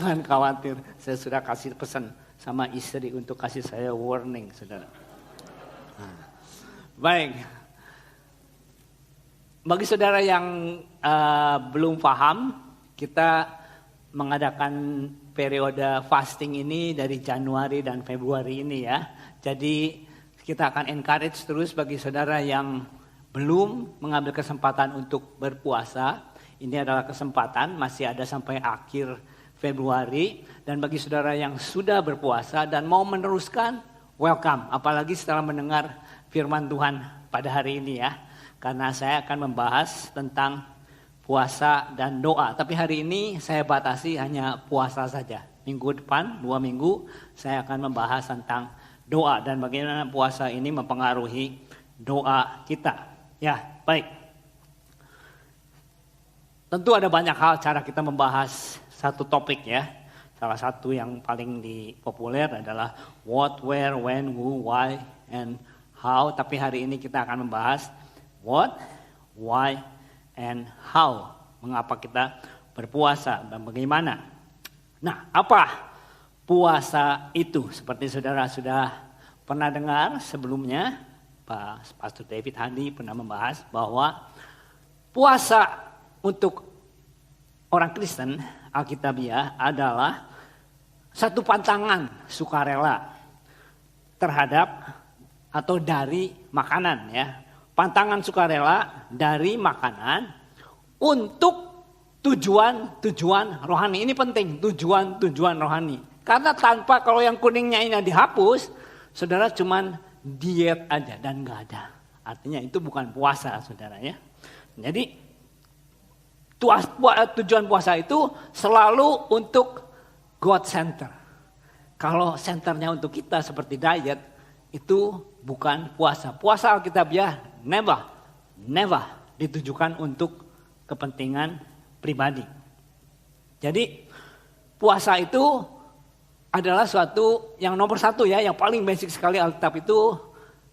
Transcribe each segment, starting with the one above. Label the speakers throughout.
Speaker 1: Jangan khawatir, saya sudah kasih pesan sama istri untuk kasih saya warning, saudara. Baik, bagi saudara yang belum paham, kita mengadakan periode fasting ini dari Januari dan Februari ini ya. Jadi kita akan encourage terus bagi saudara yang belum mengambil kesempatan untuk berpuasa. Ini adalah kesempatan, masih ada sampai akhir Februari. Dan bagi saudara yang sudah berpuasa dan mau meneruskan, welcome. Apalagi setelah mendengar firman Tuhan pada hari ini ya. Karena saya akan membahas tentang puasa dan doa. Tapi hari ini saya batasi hanya puasa saja. Minggu depan, 2 minggu, saya akan membahas tentang doa. Dan bagaimana puasa ini mempengaruhi doa kita. Ya, baik. Tentu ada banyak hal cara kita membahas satu topik ya. Salah satu yang paling populer adalah what, where, when, who, why, and how. Tapi hari ini kita akan membahas what, why, and how. Mengapa kita berpuasa dan bagaimana. Nah, apa puasa itu? Seperti saudara sudah pernah dengar sebelumnya, Pak Pastor David Handi pernah membahas bahwa puasa untuk orang Kristen, Alkitabiah adalah satu pantangan sukarela terhadap atau dari makanan ya. Pantangan sukarela dari makanan untuk tujuan rohani. Ini penting, tujuan rohani. Karena tanpa kalau yang kuningnya ini dihapus, saudara cuman diet aja dan gak ada. Artinya itu bukan puasa saudara ya. Jadi tujuan puasa itu selalu untuk God center. Kalau centernya untuk kita seperti diet, itu bukan puasa. Puasa Alkitabiah never ditujukan untuk kepentingan pribadi. Jadi puasa itu adalah suatu yang nomor satu ya, yang paling basic sekali Alkitab itu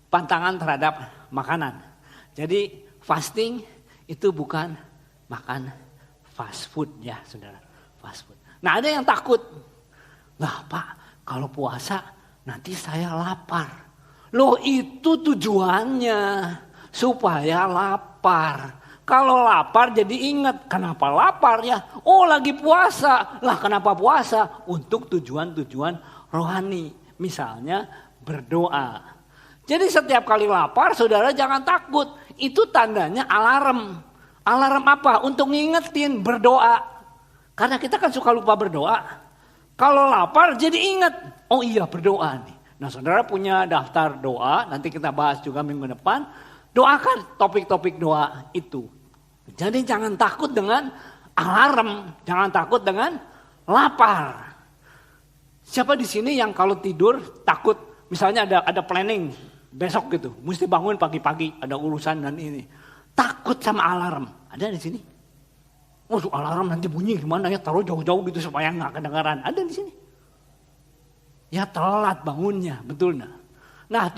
Speaker 1: pantangan terhadap makanan. Jadi fasting itu bukan makan fast food ya saudara, fast food. Nah ada yang takut, lah Pak kalau puasa nanti saya lapar. Loh itu tujuannya supaya lapar. Kalau lapar jadi ingat kenapa lapar ya, oh lagi puasa. Lah kenapa puasa? Untuk tujuan rohani, misalnya berdoa. Jadi setiap kali lapar saudara jangan takut, itu tandanya alarm. Alarm apa? Untuk ngingetin berdoa. Karena kita kan suka lupa berdoa. Kalau lapar jadi ingat. Oh iya berdoa nih. Nah saudara punya daftar doa. Nanti kita bahas juga minggu depan. Doakan topik-topik doa itu. Jadi jangan takut dengan alarm. Jangan takut dengan lapar. Siapa di sini yang kalau tidur takut. Misalnya ada planning besok gitu. Mesti bangun pagi-pagi. Ada urusan dan ini. Takut sama alarm. Ada di sini? Oh, alarm nanti bunyi gimana ya? Taruh jauh-jauh gitu supaya nggak kedengaran. Ada di sini. Ya telat bangunnya, betul nah. Nah,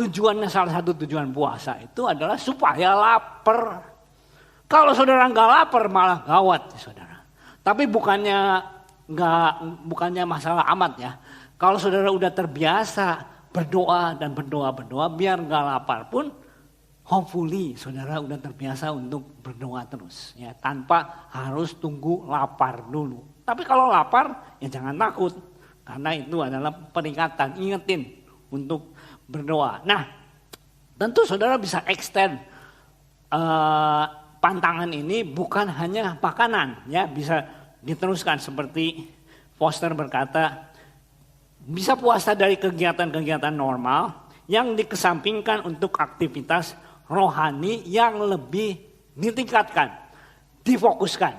Speaker 1: salah satu tujuan puasa itu adalah supaya lapar. Kalau saudara nggak lapar malah gawat, saudara. Tapi bukannya masalah amat ya. Kalau saudara udah terbiasa berdoa biar nggak lapar pun. Hopefully saudara udah terbiasa untuk berdoa terus ya, tanpa harus tunggu lapar dulu. Tapi kalau lapar ya jangan takut, karena itu adalah peringatan, ingetin untuk berdoa. Nah tentu saudara bisa extend pantangan ini bukan hanya makanan ya, bisa diteruskan seperti Foster berkata, bisa puasa dari kegiatan-kegiatan normal yang dikesampingkan untuk aktivitas rohani yang lebih ditingkatkan, difokuskan,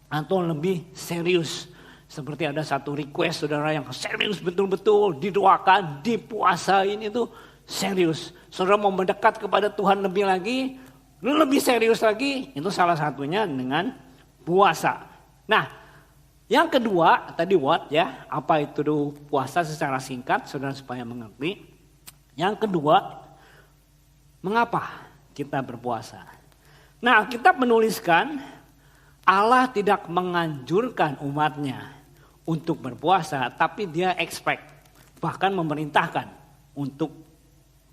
Speaker 1: atau lebih serius. Seperti ada satu request saudara yang serius betul-betul, didoakan, dipuasain itu serius. Saudara mau mendekat kepada Tuhan lebih lagi, lebih serius lagi, itu salah satunya dengan puasa. Nah, yang kedua, tadi what ya, apa itu puasa secara singkat, saudara supaya mengerti. Yang kedua, mengapa kita berpuasa? Nah, Alkitab menuliskan Allah tidak menganjurkan umatnya untuk berpuasa, tapi dia expect, bahkan memerintahkan untuk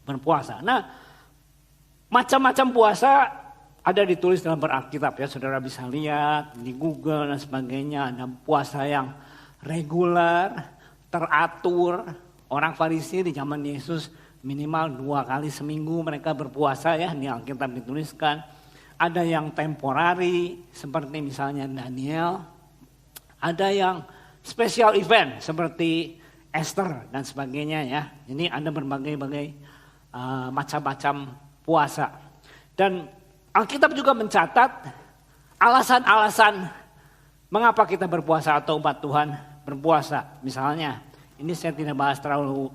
Speaker 1: berpuasa. Nah, macam-macam puasa ada ditulis dalam Alkitab ya, saudara bisa lihat di Google dan sebagainya. Ada puasa yang reguler, teratur. Orang Farisi di zaman Yesus minimal 2 kali seminggu mereka berpuasa ya, di Alkitab dituliskan. Ada yang temporary seperti misalnya Daniel. Ada yang special event seperti Esther dan sebagainya ya. Ini ada berbagai-bagai macam-macam puasa. Dan Alkitab juga mencatat alasan-alasan mengapa kita berpuasa atau umat Tuhan berpuasa. Misalnya, ini saya tidak bahas terlalu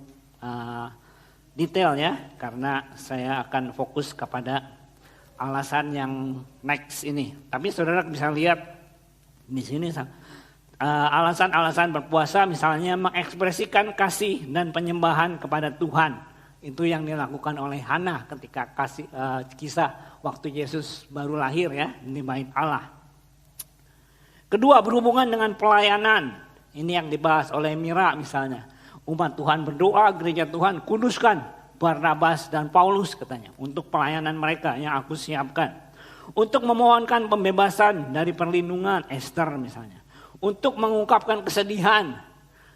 Speaker 1: detail ya, karena saya akan fokus kepada alasan yang next ini. Tapi saudara bisa lihat di sini alasan-alasan berpuasa, misalnya mengekspresikan kasih dan penyembahan kepada Tuhan. Itu yang dilakukan oleh Hana ketika kisah waktu Yesus baru lahir ya di bait Allah. Kedua, berhubungan dengan pelayanan. Ini yang dibahas oleh Mira misalnya. Umat Tuhan berdoa, gereja Tuhan kuduskan Barnabas dan Paulus katanya. Untuk pelayanan mereka yang aku siapkan. Untuk memohonkan pembebasan dari perlindungan Esther misalnya. Untuk mengungkapkan kesedihan.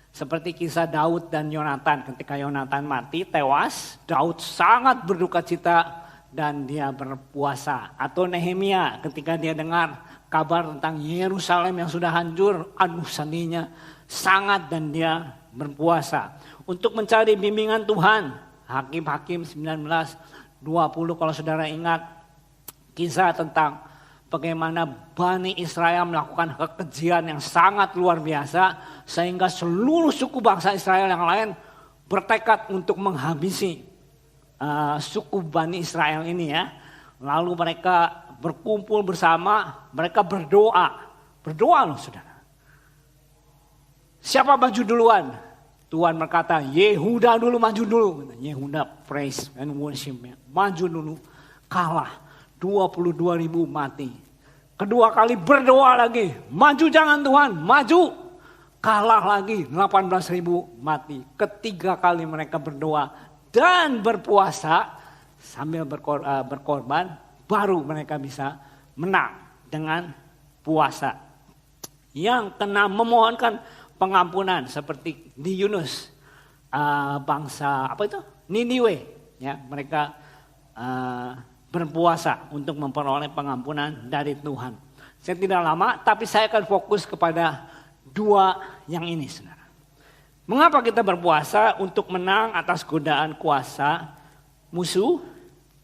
Speaker 1: Seperti kisah Daud dan Yonatan. Ketika Yonatan mati, tewas. Daud sangat berduka cita dan dia berpuasa. Atau Nehemia ketika dia dengar kabar tentang Yerusalem yang sudah hancur, aduh sedihnya sangat dan dia berpuasa. Untuk mencari bimbingan Tuhan, Hakim-Hakim 19:20 kalau saudara ingat kisah tentang bagaimana Bani Israel melakukan kekejian yang sangat luar biasa sehingga seluruh suku bangsa Israel yang lain bertekad untuk menghabisi suku Bani Israel ini ya. Lalu mereka berkumpul bersama, mereka berdoa loh saudara. Siapa maju duluan? Tuhan berkata, Yehuda dulu maju dulu. Yehuda praise and worship, maju dulu, kalah, 22.000 mati. Kedua kali berdoa lagi, maju jangan Tuhan, maju, kalah lagi, 18.000 mati. Ketiga kali mereka berdoa dan berpuasa sambil berkorban, baru mereka bisa menang dengan puasa. Yang keenam, memohonkan pengampunan seperti di Yunus, bangsa Niniwe, ya mereka berpuasa untuk memperoleh pengampunan dari Tuhan. Saya tidak lama, tapi saya akan fokus kepada 2 yang ini, saudara. Mengapa kita berpuasa? Untuk menang atas godaan kuasa musuh,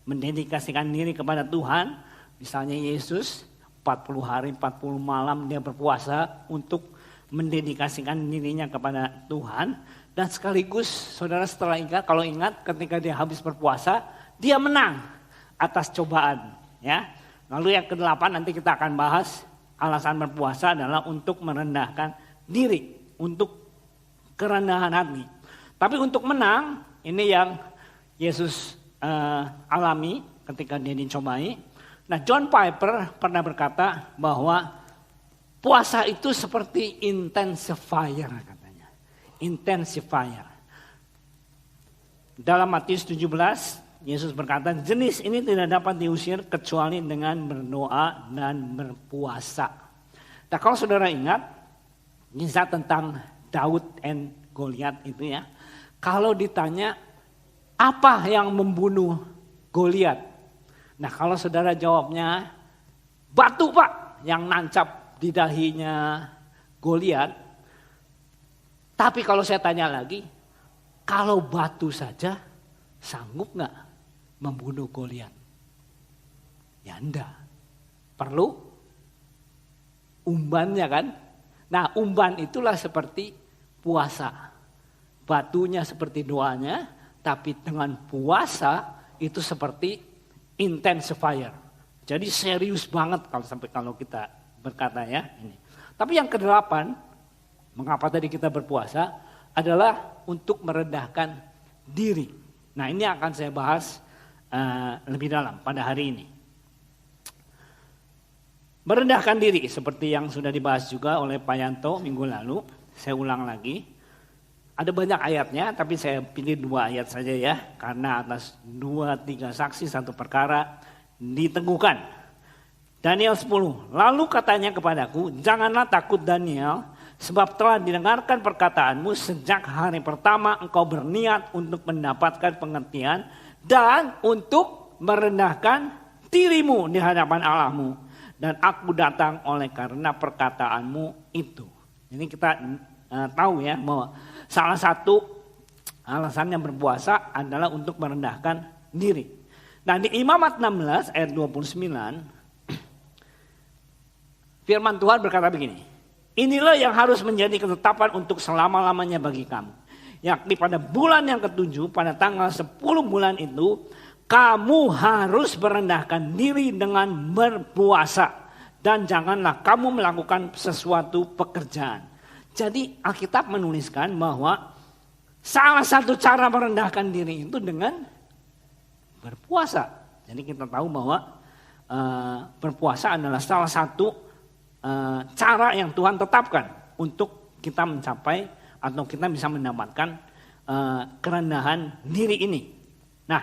Speaker 1: mendedikasikan diri kepada Tuhan. Misalnya Yesus 40 hari 40 malam dia berpuasa untuk mendedikasikan dirinya kepada Tuhan. Dan sekaligus saudara kalau ingat ketika dia habis berpuasa, dia menang atas cobaan. Ya. Lalu yang ke-8 nanti kita akan bahas, alasan berpuasa adalah untuk merendahkan diri, untuk kerendahan hati. Tapi untuk menang, ini yang Yesus alami ketika dia dicobai. Nah, John Piper pernah berkata bahwa puasa itu seperti intensifier katanya. Intensifier. Dalam Matius 17, Yesus berkata, jenis ini tidak dapat diusir kecuali dengan berdoa dan berpuasa. Nah, kalau saudara ingat kisah tentang Daud and Goliat itu ya. Kalau ditanya apa yang membunuh Goliat? Nah, kalau saudara jawabnya batu Pak yang nancap di dahinya Goliat. Tapi kalau saya tanya lagi, kalau batu saja sanggup nggak membunuh Goliat? Ya enggak. Perlu umbannya kan? Nah, umban itulah seperti puasa. Batunya seperti doanya, tapi dengan puasa itu seperti intensifier. Jadi serius banget kalau kita berkata ya ini. Tapi yang ke-8, mengapa tadi kita berpuasa adalah untuk merendahkan diri. Nah, ini akan saya bahas lebih dalam pada hari ini. Merendahkan diri seperti yang sudah dibahas juga oleh Pak Yanto minggu lalu. saya ulang lagi. Ada banyak ayatnya, tapi saya pilih 2 ayat saja ya. Karena atas 2-3 saksi satu perkara diteguhkan. Daniel 10, lalu katanya kepadaku, janganlah takut Daniel, sebab telah didengarkan perkataanmu sejak hari pertama engkau berniat untuk mendapatkan pengertian dan untuk merendahkan dirimu di hadapan Allahmu. Dan aku datang oleh karena perkataanmu itu. Ini kita tahu ya bahwa salah satu alasannya berpuasa adalah untuk merendahkan diri. Nah di Imamat 16 ayat 29 firman Tuhan berkata begini. Inilah yang harus menjadi ketetapan untuk selama-lamanya bagi kamu. Yakni pada bulan yang ke-7 pada tanggal 10 bulan itu kamu harus merendahkan diri dengan berpuasa. Dan janganlah kamu melakukan sesuatu pekerjaan. Jadi Alkitab menuliskan bahwa salah satu cara merendahkan diri itu dengan berpuasa. Jadi kita tahu bahwa berpuasa adalah salah satu cara yang Tuhan tetapkan untuk kita mencapai atau kita bisa mendapatkan kerendahan diri ini. Nah,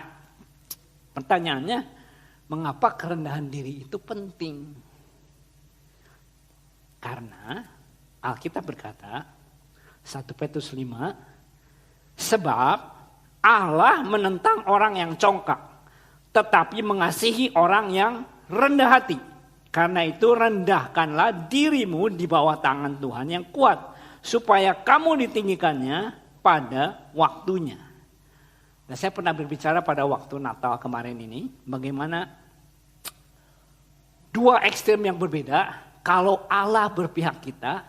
Speaker 1: pertanyaannya, mengapa kerendahan diri itu penting? Karena Alkitab berkata 1 Petrus 5, sebab Allah menentang orang yang congkak, tetapi mengasihi orang yang rendah hati. Karena itu rendahkanlah dirimu di bawah tangan Tuhan yang kuat, supaya kamu ditinggikannya pada waktunya. Nah, saya pernah berbicara pada waktu Natal kemarin ini, bagaimana 2 ekstrem yang berbeda. Kalau Allah berpihak kita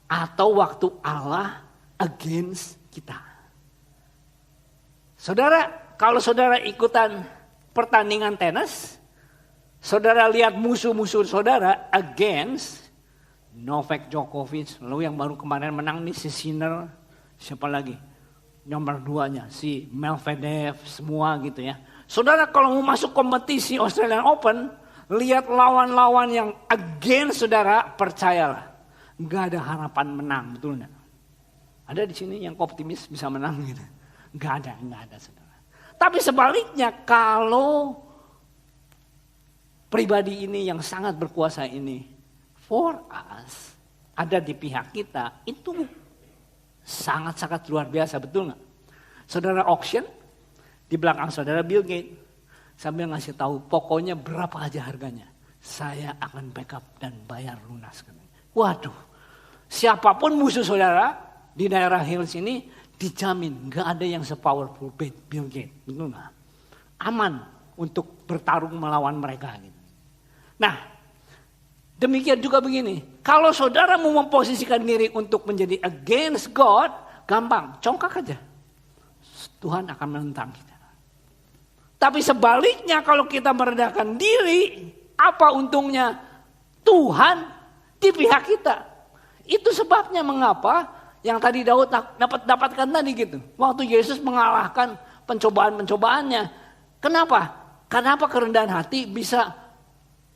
Speaker 1: atau waktu Allah against kita. Saudara, kalau saudara ikutan pertandingan tenis, saudara lihat musuh-musuh saudara against Novak Djokovic, lalu yang baru kemarin menang nih si Sinner, siapa lagi? Nomor 2-nya si Medvedev, semua gitu ya. Saudara kalau mau masuk kompetisi Australian Open, lihat lawan-lawan yang against saudara, percayalah, nggak ada harapan menang, betul nggak? Ada di sini yang optimis bisa menang gitu? Nggak ada saudara. Tapi sebaliknya kalau pribadi ini yang sangat berkuasa ini for us ada di pihak kita, itu sangat-sangat luar biasa, betul nggak? Saudara auction di belakang saudara Bill Gates. Sambil ngasih tahu pokoknya berapa aja harganya. Saya akan backup dan bayar lunas. Waduh, siapapun musuh saudara di daerah Hills ini dijamin gak ada yang sepowerful Bill Gates. Betul gak? Aman untuk bertarung melawan mereka. Nah, demikian juga begini. Kalau saudara mau memposisikan diri untuk menjadi against God, gampang, congkak aja. Tuhan akan menentang kita. Tapi sebaliknya kalau kita merendahkan diri, apa untungnya? Tuhan di pihak kita. Itu sebabnya mengapa yang tadi Daud dapatkan tadi gitu. Waktu Yesus mengalahkan pencobaan-pencobaannya. Kenapa? Kenapa kerendahan hati bisa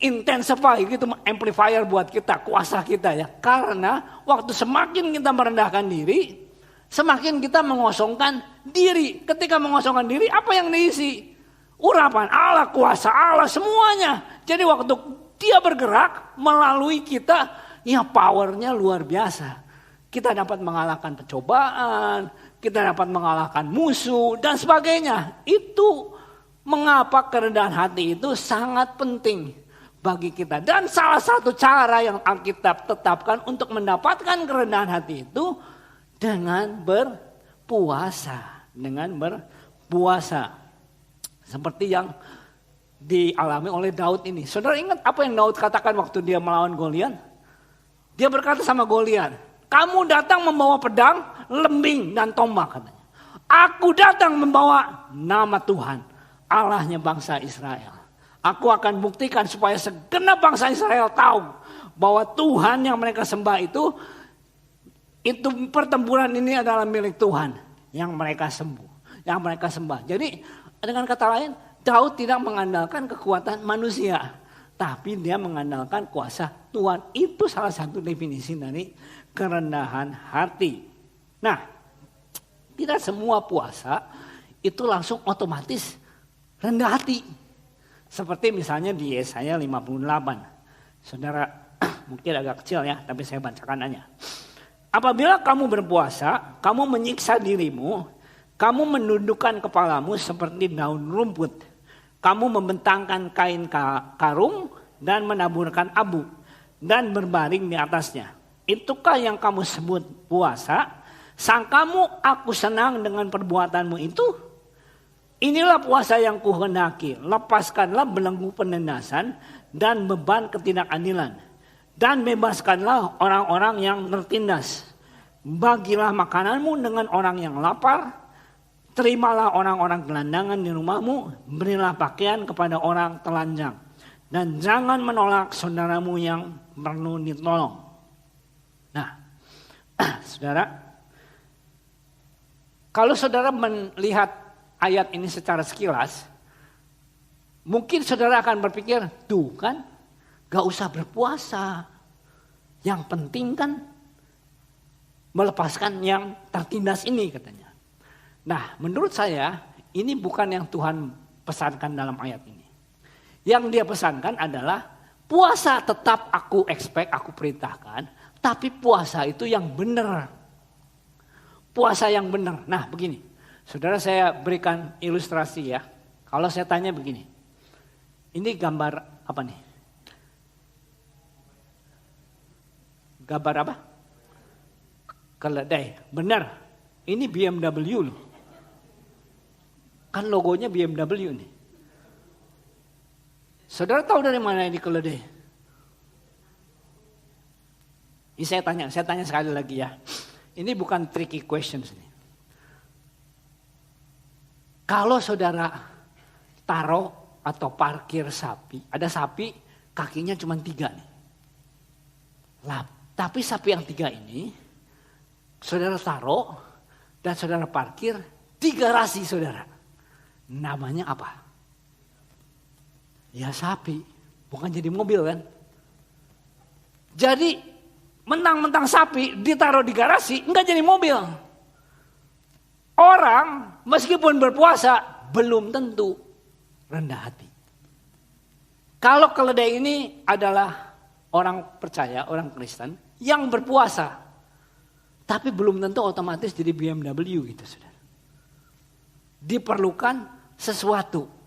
Speaker 1: intensify gitu, amplifier buat kita, kuasa kita ya. Karena waktu semakin kita merendahkan diri, semakin kita mengosongkan diri. Ketika mengosongkan diri, apa yang diisi? Urapan Allah, kuasa Allah, semuanya. Jadi waktu dia bergerak melalui kita, ya powernya luar biasa. Kita dapat mengalahkan pencobaan, kita dapat mengalahkan musuh, dan sebagainya. Itu mengapa kerendahan hati itu sangat penting bagi kita. Dan salah satu cara yang Alkitab tetapkan untuk mendapatkan kerendahan hati itu dengan berpuasa. Dengan berpuasa. Seperti yang dialami oleh Daud ini. Saudara ingat apa yang Daud katakan waktu dia melawan Goliat? Dia berkata sama Goliat, kamu datang membawa pedang, lembing, dan tombak katanya. Aku datang membawa nama Tuhan, Allahnya bangsa Israel. Aku akan buktikan supaya segenap bangsa Israel tahu bahwa Tuhan yang mereka sembah itu pertempuran ini adalah milik Tuhan yang mereka sembah. Jadi dengan kata lain, Daud tidak mengandalkan kekuatan manusia, tapi dia mengandalkan kuasa Tuhan. Itu salah satu definisi dari kerendahan hati. Nah, tidak semua puasa itu langsung otomatis rendah hati. Seperti misalnya di Yesaya 58. Saudara, mungkin agak kecil ya, tapi saya bacakan aja. Apabila kamu berpuasa, kamu menyiksa dirimu, kamu menundukkan kepalamu seperti daun rumput. Kamu membentangkan kain karung dan menaburkan abu dan berbaring di atasnya. Itukah yang kamu sebut puasa? Sangkamu aku senang dengan perbuatanmu itu? Inilah puasa yang kuhendaki. Lepaskanlah belenggu penindasan dan beban ketidakadilan. Dan bebaskanlah orang-orang yang tertindas. Bagilah makananmu dengan orang yang lapar. Terimalah orang-orang gelandangan di rumahmu. Berilah pakaian kepada orang telanjang. Dan jangan menolak saudaramu yang perlu ditolong. Nah, saudara, kalau saudara melihat ayat ini secara sekilas, mungkin saudara akan berpikir, tuh kan, gak usah berpuasa. Yang penting kan melepaskan yang tertindas ini katanya. Nah, menurut saya ini bukan yang Tuhan pesankan dalam ayat ini. Yang dia pesankan adalah puasa tetap aku perintahkan, tapi puasa itu yang benar. Puasa yang benar. Nah begini, saudara saya berikan ilustrasi ya. Kalau saya tanya begini, ini gambar apa nih? Gambar apa? Keledai. Benar, ini BMW loh. Kan logonya BMW nih. Saudara tahu dari mana ini keledai? Ini saya tanya sekali lagi ya. Ini bukan tricky questions nih. Kalau saudara taruh atau parkir sapi, ada sapi kakinya cuma 3 nih. Lah, tapi sapi yang 3 ini, saudara taruh dan saudara parkir di garasi saudara. Namanya apa? Ya sapi, bukan jadi mobil kan. Jadi mentang-mentang sapi ditaruh di garasi enggak jadi mobil. Orang meskipun berpuasa belum tentu rendah hati. Kalau keledai ini adalah orang percaya, orang Kristen yang berpuasa. Tapi belum tentu otomatis jadi BMW gitu saudara. Diperlukan sesuatu.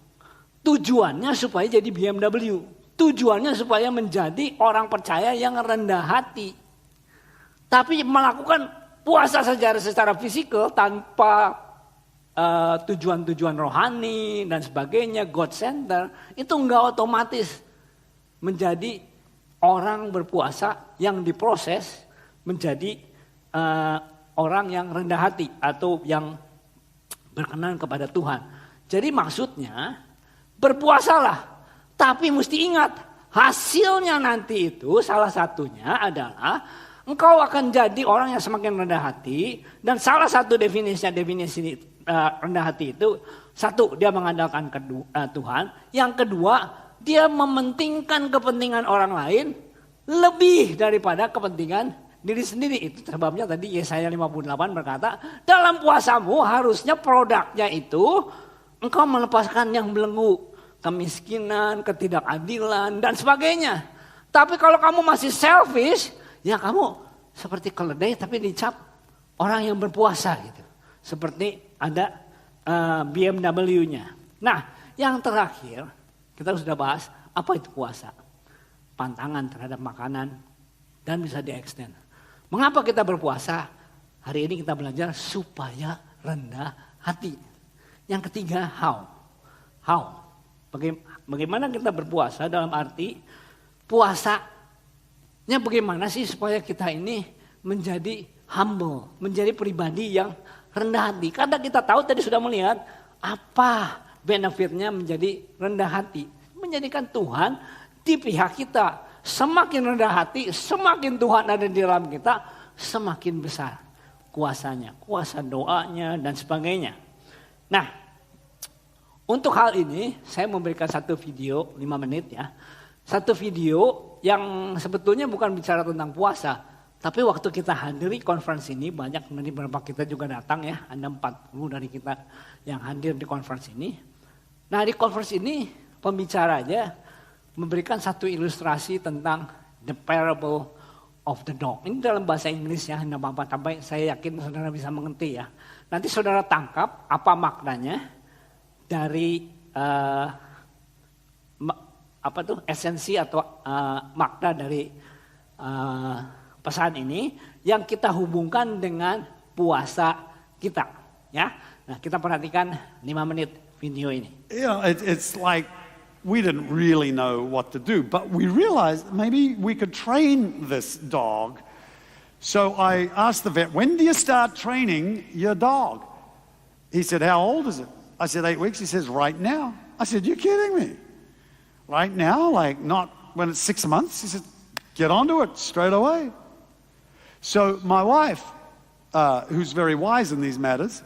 Speaker 1: Tujuannya supaya jadi BMW. Tujuannya supaya menjadi orang percaya yang rendah hati. Tapi melakukan puasa secara fisikal tanpa tujuan-tujuan rohani dan sebagainya, God Center, itu enggak otomatis menjadi orang berpuasa yang diproses menjadi orang yang rendah hati atau yang berkenan kepada Tuhan. Jadi maksudnya berpuasalah, tapi mesti ingat hasilnya nanti itu salah satunya adalah engkau akan jadi orang yang semakin rendah hati. Dan salah satu definisi rendah hati itu, satu, dia mengandalkan Tuhan. Yang kedua, dia mementingkan kepentingan orang lain lebih daripada kepentingan diri sendiri. Itu sebabnya tadi Yesaya 58 berkata, dalam puasamu harusnya produknya itu engkau melepaskan yang belenggu, kemiskinan, ketidakadilan dan sebagainya. Tapi kalau kamu masih selfish, ya kamu seperti keledai tapi dicap orang yang berpuasa gitu. Seperti ada BMW-nya. Nah, yang terakhir kita sudah bahas apa itu puasa. Pantangan terhadap makanan dan bisa di-extend. Mengapa kita berpuasa? Hari ini kita belajar supaya rendah hati. Yang ketiga, how. Bagaimana kita berpuasa dalam arti puasanya bagaimana sih supaya kita ini menjadi humble, menjadi pribadi yang rendah hati. Karena kita tahu tadi sudah melihat apa benefitnya menjadi rendah hati. Menjadikan Tuhan di pihak kita. Semakin rendah hati, semakin Tuhan ada di dalam kita, semakin besar kuasanya, kuasa doanya dan sebagainya. Nah, untuk hal ini saya memberikan satu video 5 menit ya. Satu video yang sebetulnya bukan bicara tentang puasa, Tapi waktu kita hadiri conference ini, banyak dari beberapa kita juga datang ya, ada 40 dari kita yang hadir di conference ini. Nah di conference ini pembicaranya memberikan satu ilustrasi tentang the parable of the dog. Ini dalam bahasa Inggris ya, tidak apa-apa, tapi saya yakin saudara bisa mengerti ya. Nanti saudara tangkap apa maknanya dari esensi atau makna dari pesan ini yang kita hubungkan dengan puasa kita, ya. Nah, kita perhatikan 5 menit video ini.
Speaker 2: You know, it's like we didn't really know what to do, but we realized maybe we could train this dog. So I asked the vet, when do you start training your dog? He said, how old is it? I said, 8 weeks. He says, right now. I said, you're kidding me. Right now, like not when it's 6 months? He said, get onto it straight away. So my wife, who's very wise in these matters,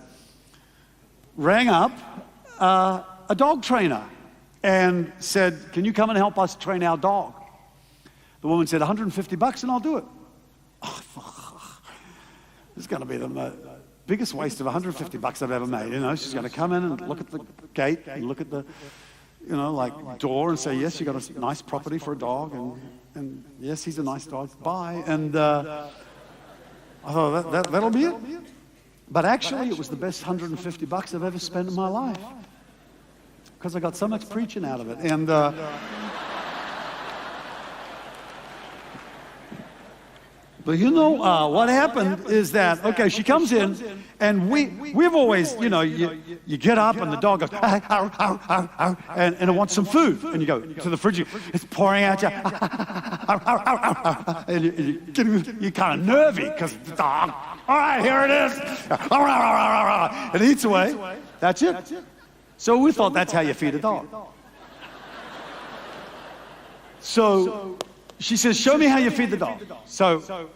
Speaker 2: rang up a dog trainer and said, can you come and help us train our dog? The woman said, $150 and I'll do it. Oh, this is going to be the biggest waste of $150 I've ever made. You know, she's going to come in and look at the gate and look at the, you know, like door and say, yes, you got a nice property for a dog, and yes, he's a nice dog. Bye. And I thought that'll be it. But actually, it was the best $150 I've ever spent in my life because I got so much preaching out of it. And but you know, what happened is that, okay, she comes in, and we've always, you know, you get up and the dog goes, "Arr, arr, arr, arr, arr," and it wants some food. And you go to the fridge, it's pouring out you, "Arr, arr, arr, arr, arr," and you're kind of nervy because the dog, all right, here it is. Arr, arr, arr, arr, arr. It eats away. That's it. So we thought that's how you feed a dog. So she says, show me how you feed the dog. So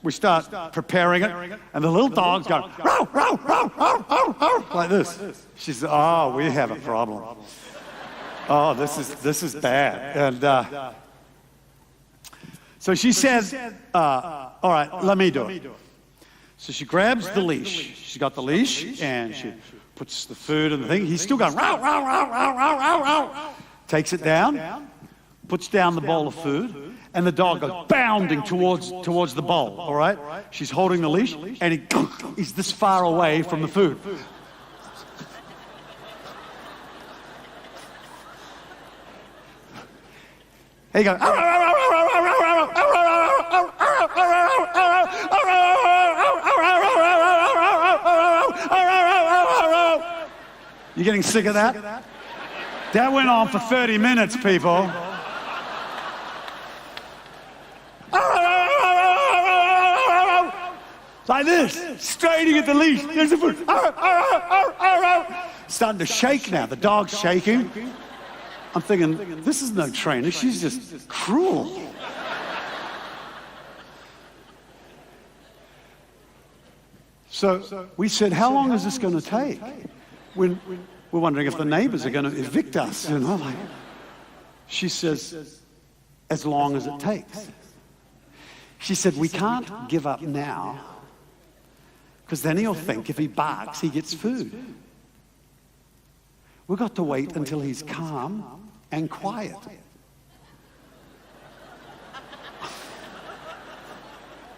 Speaker 2: we start preparing it, and the little dog's going, row, row, row, row, row, row, like this. She says, oh, we have a problem. Oh, this is bad. And so she says, all right, let me do it. So she grabs the leash. She's got the leash, and she puts the food in the thing. He's still going, row, row, row, row, row, row, row. Takes it down, puts down the bowl of food, and the dog goes bounding towards the bowl, all right? She's holding the leash, and he's this far away from the food. He goes, you getting sick of that? That went on for 30 minutes, people. Like this, straining at the leash. There's the food. Starting to shake now. The dog's shaking. I'm thinking, this is no trainer. She's just cruel. So we said, how long is this going to take? We're wondering if the neighbors are going to evict us. You know, like, she says, as long as it takes. She said, we can't give up now, because then he'll think if he barks, he gets food. We've got to wait until he's calm and quiet.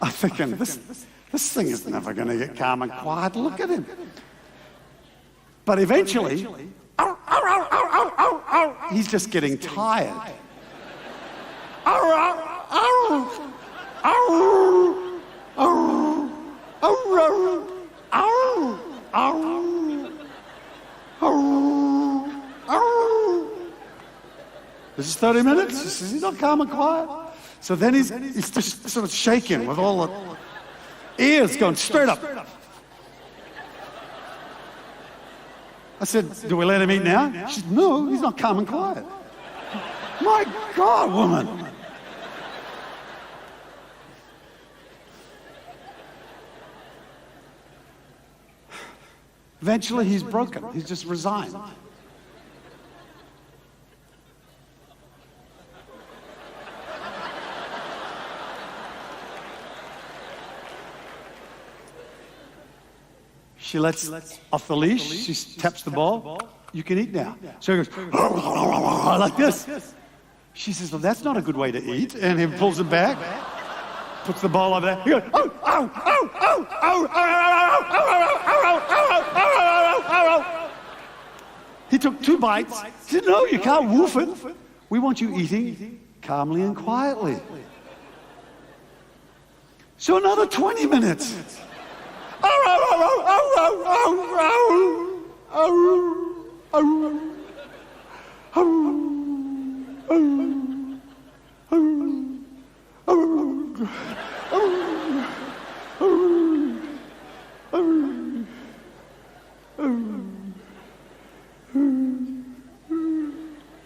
Speaker 2: I'm thinking, this thing is never going to get calm and quiet. Look at him. But eventually, he's just getting tired. This is 30 minutes. He's not calm and quiet. So then he's just sort of shaking with all the ears going straight up. I said, do we let him eat now? She said, no, he's not calm and quiet. My God, woman. Eventually, he's broken. He's just resigned. She lets off the leash. She taps the ball. You can eat now. So he goes, like this. She says, well, that's not a good way to eat. And he pulls it back, puts the ball over there. He goes, oh, oh, oh, oh, oh, oh. He took 2 bites. He said, no, you can't woof it. We want you eating calmly and quietly. So another 20 minutes.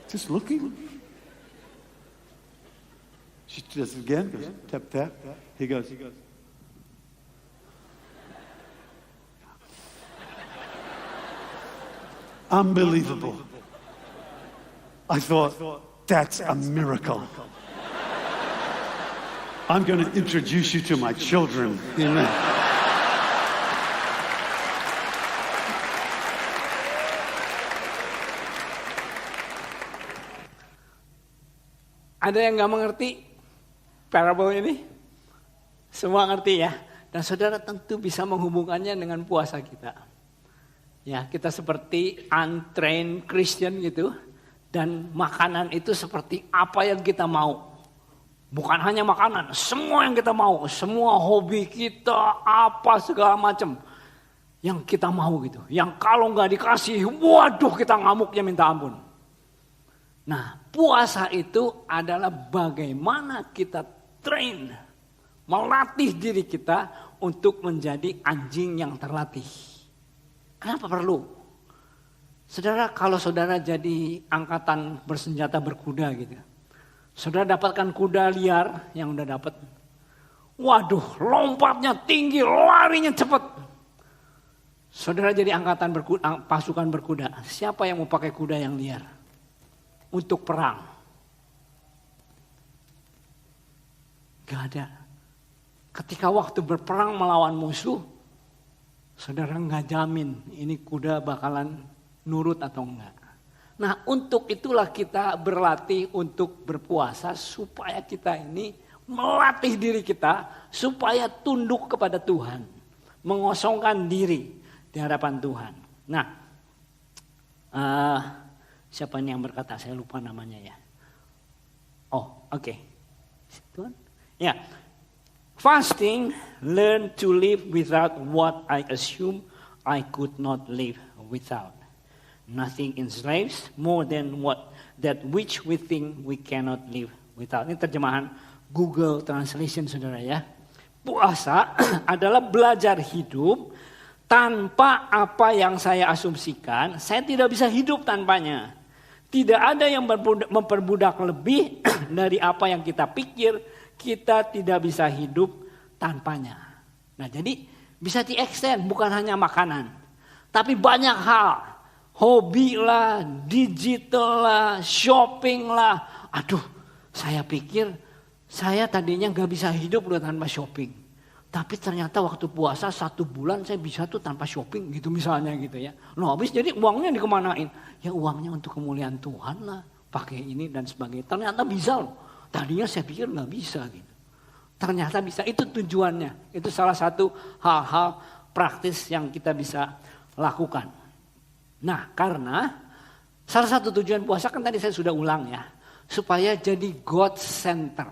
Speaker 2: Just looking. She does it again, goes tap, tap. He goes. Unbelievable. I thought, that's a miracle. I'm going to introduce you to my children. Amen.
Speaker 1: Ada yang nggak mengerti parable ini? Semua ngerti ya. Dan saudara tentu bisa menghubungkannya dengan puasa kita. Ya, kita seperti untrained Christian gitu. Dan makanan itu seperti apa yang kita mau. Bukan hanya makanan, semua yang kita mau. Semua hobi kita, apa segala macam. Yang kita mau gitu. Yang kalau nggak dikasih, waduh kita ngamuknya minta ampun. Nah, puasa itu adalah bagaimana kita train. Melatih diri kita untuk menjadi anjing yang terlatih. Kenapa perlu? Saudara, kalau saudara jadi angkatan bersenjata berkuda gitu. Saudara dapatkan kuda liar yang udah dapat. Waduh, lompatnya tinggi, larinya cepat. Saudara jadi angkatan pasukan berkuda. Siapa yang mau pakai kuda yang liar? Untuk perang. Gak ada. Ketika waktu berperang melawan musuh, saudara nggak jamin ini kuda bakalan nurut atau enggak. Nah, untuk itulah kita berlatih untuk berpuasa supaya kita ini melatih diri kita supaya tunduk kepada Tuhan, mengosongkan diri di hadapan Tuhan. Nah, siapa ini yang berkata? Saya lupa namanya ya. Oh, oke. Tuhan? Ya. Fasting, learn to live without what I assume I could not live without. Nothing enslaves more than that which we think we cannot live without. Ini terjemahan Google Translation, saudara ya. Puasa adalah belajar hidup tanpa apa yang saya asumsikan. Saya tidak bisa hidup tanpanya. Tidak ada yang memperbudak lebih dari apa yang kita pikir. Kita tidak bisa hidup tanpanya. Nah, jadi bisa di-extend, bukan hanya makanan. Tapi banyak hal. Hobi lah, digital lah, shopping lah. Aduh, saya pikir saya tadinya gak bisa hidup loh tanpa shopping. Tapi ternyata waktu puasa 1 bulan saya bisa tuh tanpa shopping gitu misalnya gitu ya. Loh, habis jadi uangnya dikemanain? Ya uangnya untuk kemuliaan Tuhan lah. Pakai ini dan sebagainya. Ternyata bisa loh. Tadinya saya pikir nggak bisa gitu. Ternyata bisa, itu tujuannya. Itu salah satu hal-hal praktis yang kita bisa lakukan. Nah, karena salah satu tujuan puasa kan tadi saya sudah ulang ya. Supaya jadi God center.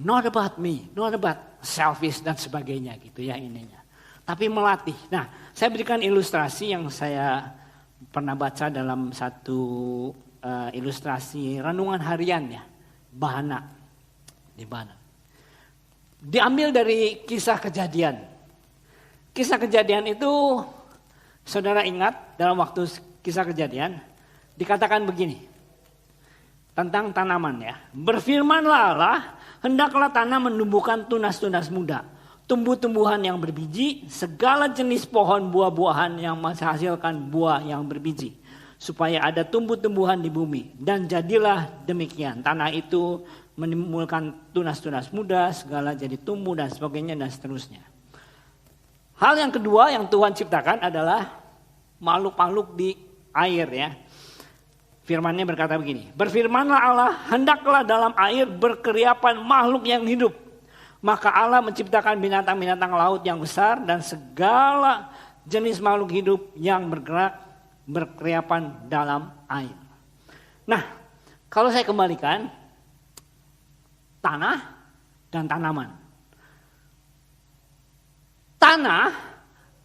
Speaker 1: Not about me, not about selfish dan sebagainya gitu ya ininya. Tapi melatih. Nah, saya berikan ilustrasi yang saya pernah baca dalam satu ilustrasi renungan harian ya. Bahana. Diambil dari kisah kejadian. Kisah kejadian itu saudara ingat dalam waktu kisah kejadian dikatakan begini. Tentang tanaman ya. Berfirmanlah Allah, hendaklah tanah menumbuhkan tunas-tunas muda. Tumbuh-tumbuhan yang berbiji, segala jenis pohon buah-buahan yang menghasilkan buah yang berbiji. Supaya ada tumbuh-tumbuhan di bumi. Dan jadilah demikian. Tanah itu menimbulkan tunas-tunas muda, segala jadi tumbuh dan sebagainya dan seterusnya. Hal yang kedua yang Tuhan ciptakan adalah makhluk-makhluk di air ya. Firman-Nya berkata begini, berfirmanlah Allah, hendaklah dalam air berkeriapan makhluk yang hidup. Maka Allah menciptakan binatang-binatang laut yang besar dan segala jenis makhluk hidup yang bergerak berkeriapan dalam air. Nah, kalau saya kembalikan tanah dan tanaman. Tanah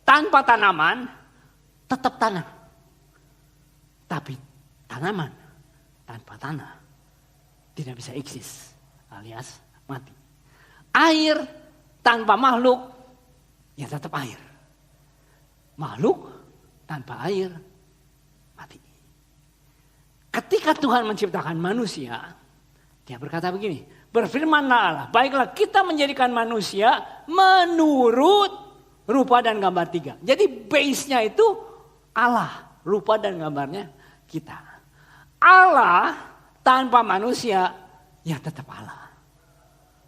Speaker 1: tanpa tanaman tetap tanah. Tapi tanaman tanpa tanah tidak bisa eksis alias mati. Air tanpa makhluk ya tetap air. Makhluk tanpa air mati. Ketika Tuhan menciptakan manusia, dia berkata begini, berfirmanlah Allah, baiklah kita menjadikan manusia menurut rupa dan gambar 3. Jadi base-nya itu Allah, rupa dan gambarnya kita. Allah tanpa manusia ya tetap Allah.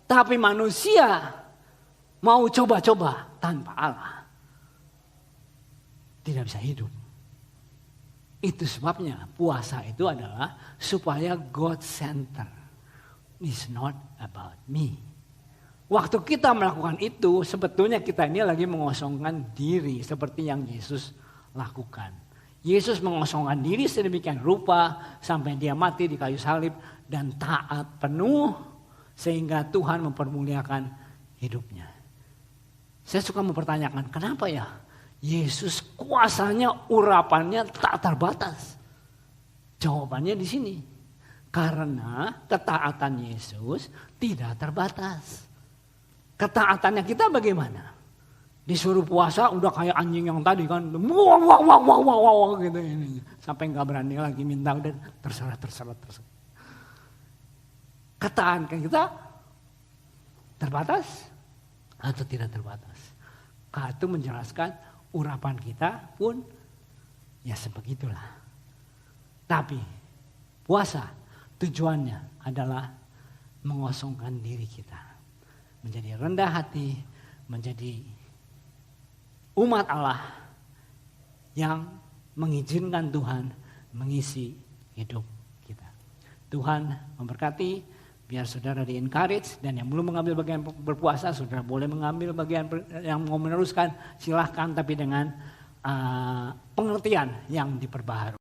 Speaker 1: Tapi manusia mau coba-coba tanpa Allah tidak bisa hidup. Itu sebabnya puasa itu adalah supaya God center. It's not about me. Waktu kita melakukan itu, sebetulnya kita ini lagi mengosongkan diri seperti yang Yesus lakukan. Yesus mengosongkan diri sedemikian rupa sampai dia mati di kayu salib dan taat penuh sehingga Tuhan mempermuliakan hidupnya. Saya suka mempertanyakan, kenapa ya Yesus kuasanya, urapannya tak terbatas? Jawabannya di sini. Karena ketaatan Yesus tidak terbatas. Ketaatannya kita bagaimana? Disuruh puasa udah kayak anjing yang tadi kan. Wah gitu. Sampai gak berani lagi minta, udah terserah. Ketaatan kita terbatas atau tidak terbatas? Itu menjelaskan urapan kita pun ya sebegitulah. Tapi puasa tujuannya adalah mengosongkan diri kita. Menjadi rendah hati, menjadi umat Allah yang mengizinkan Tuhan mengisi hidup kita. Tuhan memberkati, biar saudara di-encourage, dan yang belum mengambil bagian berpuasa, saudara boleh mengambil bagian yang mau meneruskan, silahkan, tapi dengan pengertian yang diperbaharui.